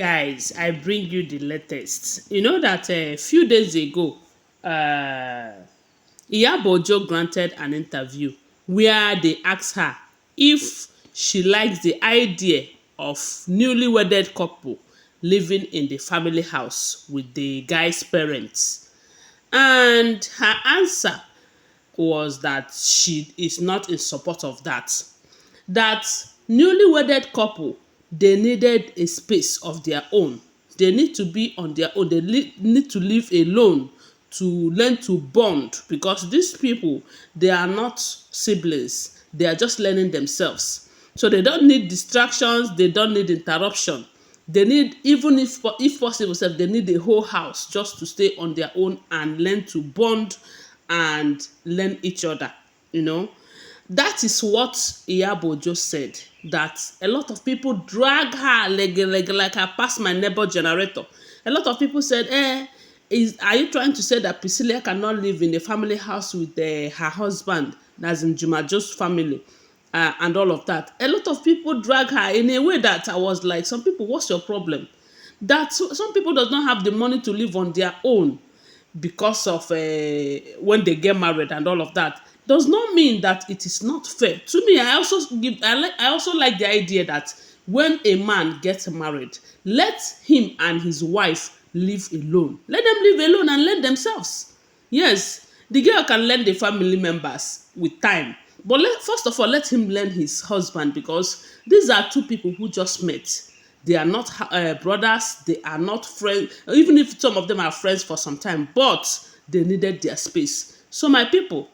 Guys, I bring you the latest. You know that a few days ago, uh, Iyabo ojo granted an interview where they asked her if she likes the idea of newly wedded couple living in the family house with the guy's parents. And her answer was that she is not in support of that. That newly wedded couple, they needed a space of their own. They need to be on their own. They need to live alone to learn to bond, because these people, they are not siblings. They are just learning themselves. So they don't need distractions. They don't need interruption. They need, even if possible sef, they need a whole house just to stay on their own and learn to bond and learn each other, you know. That is what Iyabo just said, that a lot of people drag her like I pass my neighbor generator. A lot of people said, are you trying to say that Priscilla cannot live in a family house with her husband, that's in Jumajo's family, and all of that? A lot of people drag her in a way that I was like, some people, what's your problem? That some people does not have the money to live on their own because of when they get married and all of that, does not mean that it is not fair. To me, I also like the idea that when a man gets married, let him and his wife live alone. Let them live alone and learn themselves. Yes, the girl can learn the family members with time, but first of all, let him learn his husband, because these are two people who just met. They are not brothers, they are not friends, even if some of them are friends for some time, but they needed their space. So my people,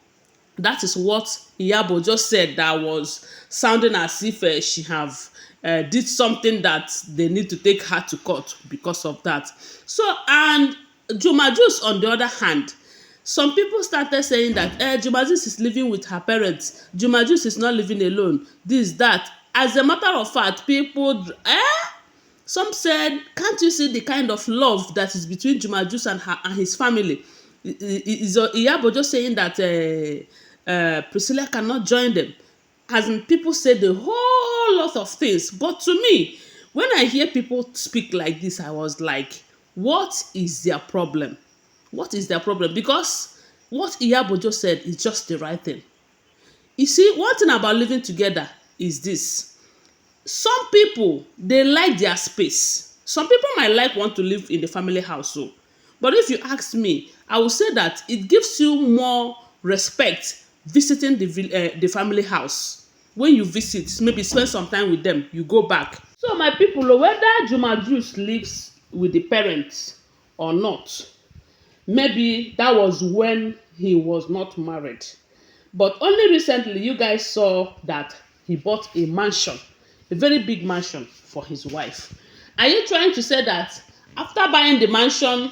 that is what Iyabo just said, that was sounding as if she have did something that they need to take her to court because of that. So, and Juma Jus, on the other hand, some people started saying that Juma Jus is living with her parents. Juma Jus is not living alone. This, that. As a matter of fact, people, some said, can't you see the kind of love that is between Juma Jus and her and his family? Is Iyabo just saying that Priscilla cannot join them? As in, people say the whole lot of things. But to me, when I hear people speak like this, I was like, what is their problem? What is their problem? Because what Iyabo just said is just the right thing. You see, one thing about living together is this: some people, they like their space. Some people might want to live in the family household, but if you ask me, I will say that it gives you more respect visiting the family house. When you visit, maybe spend some time with them, you go back. So my people, whether Juma Jus lives with the parents or not, maybe that was when he was not married. But only recently, you guys saw that he bought a mansion, a very big mansion for his wife. Are you trying to say that after buying the mansion,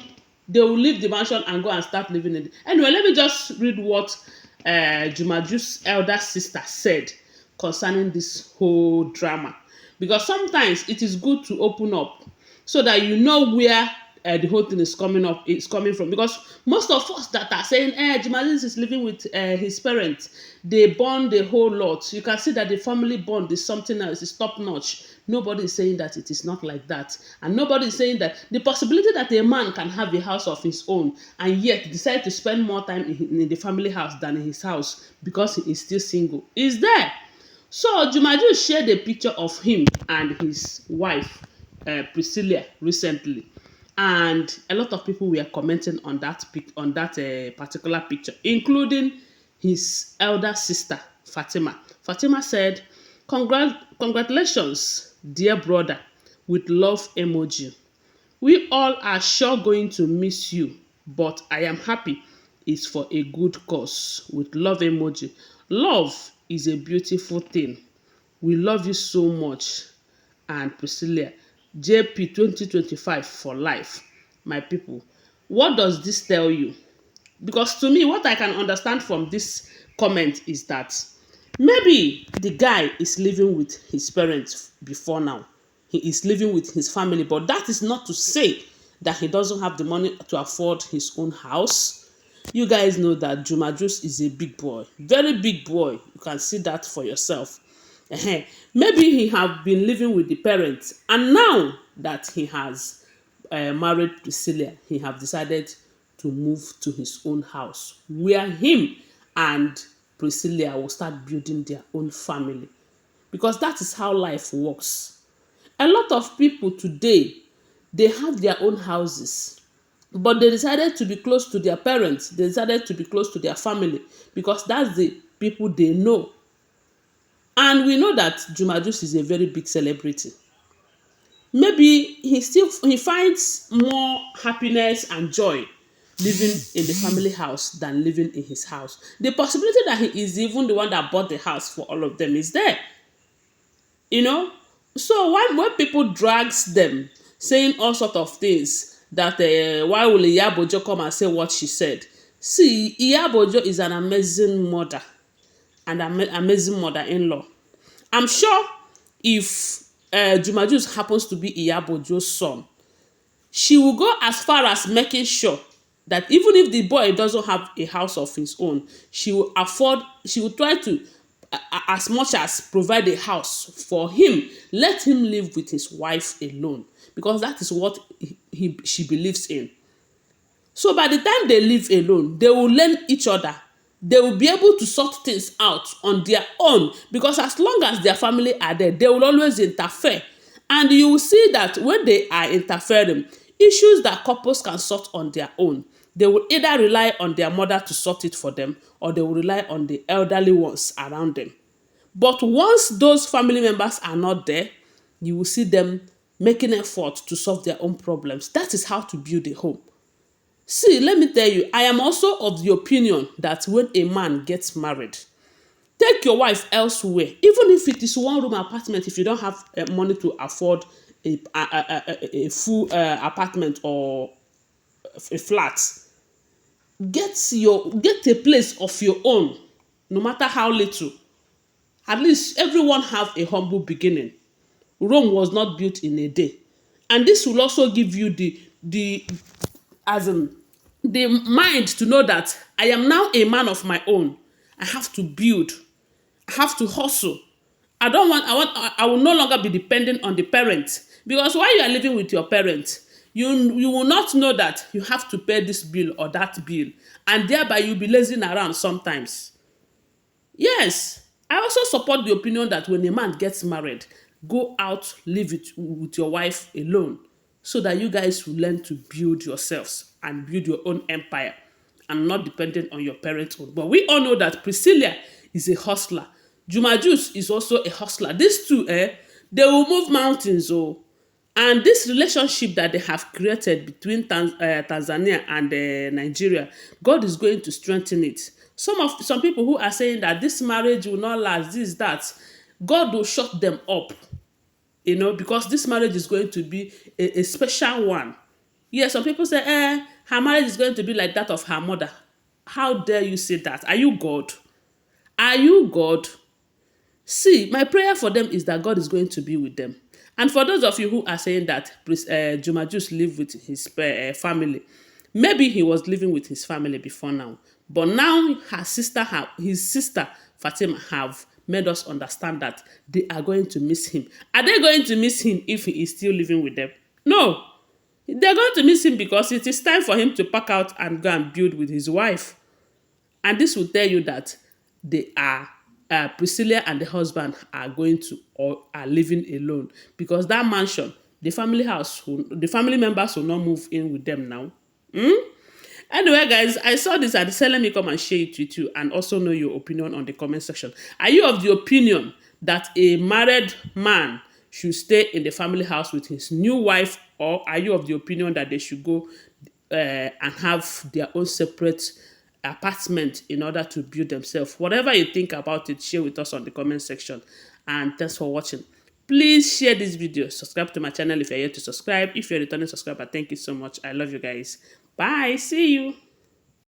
they will leave the mansion and go and start living in it? Anyway, let me just read what Jumaju's elder sister said concerning this whole drama. Because sometimes it is good to open up so that you know where the whole thing is coming from. Because most of us that are saying, Jumalis is living with his parents, they bond a whole lot. You can see that the family bond is something else, it's top notch. Nobody is saying that it is not like that. And nobody is saying that the possibility that a man can have a house of his own and yet decide to spend more time in the family house than in his house because he is still single is there. So Jumaju shared a picture of him and his wife, Priscilla, recently, and a lot of people were commenting on that particular picture, including his elder sister Fatima. Fatima said, Congratulations, dear brother, with love emoji. We all are sure going to miss you, but I am happy it's for a good cause, with love emoji. Love is a beautiful thing. We love you so much. And Priscilla, JP 2025 for life. My people, what does this tell you? Because to me, what I can understand from this comment is that maybe the guy is living with his parents before now. He is living with his family, but that is not to say that he doesn't have the money to afford his own house. You guys know that Juma Jus is a big boy, very big boy. You can see that for yourself. Maybe he have been living with the parents, and now that he has married Priscilla, he have decided to move to his own house, where him and Priscilla will start building their own family, because that is how life works. A lot of people today, they have their own houses, but they decided to be close to their parents. They decided to be close to their family because that's the people they know. And we know that Juma Jux is a very big celebrity. Maybe he finds more happiness and joy living in the family house than living in his house. The possibility that he is even the one that bought the house for all of them is there. You know, so when people drags them saying all sort of things that why will Iyabo ojo come and say what she said? See, Iyabo ojo is an amazing mother and amazing mother-in-law. I'm sure if Juma Jux happens to be Iyabo ojo's son, she will go as far as making sure that even if the boy doesn't have a house of his own, she will try to, as much as provide a house for him, let him live with his wife alone, because that is what she believes in. So by the time they live alone, they will learn each other. They will be able to sort things out on their own, because as long as their family are there, they will always interfere. And you will see that when they are interfering, issues that couples can sort on their own, they will either rely on their mother to sort it for them, or they will rely on the elderly ones around them. But once those family members are not there, you will see them making effort to solve their own problems. That is how to build a home. See, let me tell you, I am also of the opinion that when a man gets married, take your wife elsewhere, even if it is one room apartment. If you don't have money to afford a full apartment or a flat, get a place of your own, no matter how little. At least everyone have a humble beginning. Rome was not built in a day, and this will also give you the as in the mind to know that I am now a man of my own. I have to build. I have to hustle. I will no longer be dependent on the parents, because while you are living with your parents, you will not know that you have to pay this bill or that bill, and thereby you'll be lazing around sometimes. Yes, I also support the opinion that when a man gets married, go out, live it with your wife alone, so that you guys will learn to build yourselves and build your own empire and not dependent on your parents. But we all know that Priscilla is a hustler. Juma Jux is also a hustler. These two, they will move mountains. Oh. And this relationship that they have created between Tanzania and Nigeria, God is going to strengthen it. Some people who are saying that this marriage will not last, this, that, God will shut them up, because this marriage is going to be a special one. Yes, some people say, her marriage is going to be like that of her mother. How dare you say that? Are you God? Are you God? See, my prayer for them is that God is going to be with them. And for those of you who are saying that Juma Jux lived with his family, maybe he was living with his family before now, but now his sister Fatima have made us understand that they are going to miss him. Are they going to miss him if he is still living with them? No. They're going to miss him because it is time for him to pack out and go and build with his wife. And this will tell you that they are Priscilla and the husband are going to or are living alone, because that mansion, the family members will not move in with them now. Anyway, guys, I saw this and said let me come and share it with you and also know your opinion on the comment section. Are you of the opinion that a married man should stay in the family house with his new wife, or are you of the opinion that they should go and have their own separate apartment in order to build themselves? Whatever you think about it, share with us on the comment section. And thanks for watching. Please share this video. Subscribe to my channel if you're yet to subscribe. If you're a returning subscriber, thank you so much. I love you guys. Bye. See you.